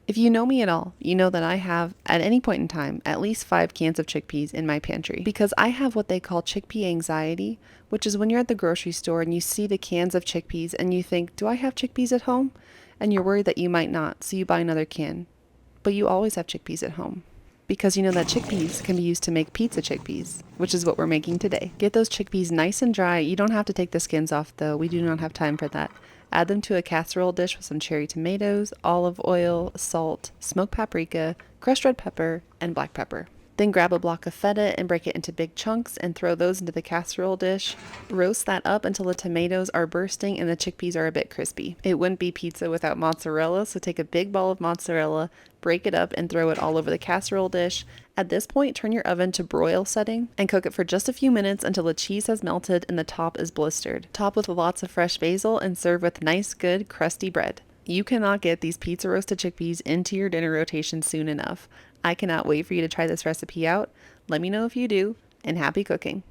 If you know me at all, you know that I have, at any point in time, at least 5 cans of chickpeas in my pantry because I have what they call chickpea anxiety, which is when you're at the grocery store and you see the cans of chickpeas and you think, do I have chickpeas at home? And you're worried that you might not, so you buy another can. But you always have chickpeas at home because you know that chickpeas can be used to make pizza chickpeas, which is what we're making today. Get those chickpeas nice and dry. You don't have to take the skins off though. We do not have time for that. Add them to a casserole dish with some cherry tomatoes, olive oil, salt, smoked paprika, crushed red pepper, and black pepper. Then grab a block of feta and break it into big chunks and throw those into the casserole dish. Roast that up until the tomatoes are bursting and the chickpeas are a bit crispy. It wouldn't be pizza without mozzarella, so take a big ball of mozzarella, break it up and throw it all over the casserole dish. At this point, turn your oven to broil setting and cook it for just a few minutes until the cheese has melted and the top is blistered. Top with lots of fresh basil and serve with nice, good, crusty bread. You cannot get these pizza roasted chickpeas into your dinner rotation soon enough. I cannot wait for you to try this recipe out. Let me know if you do, and happy cooking.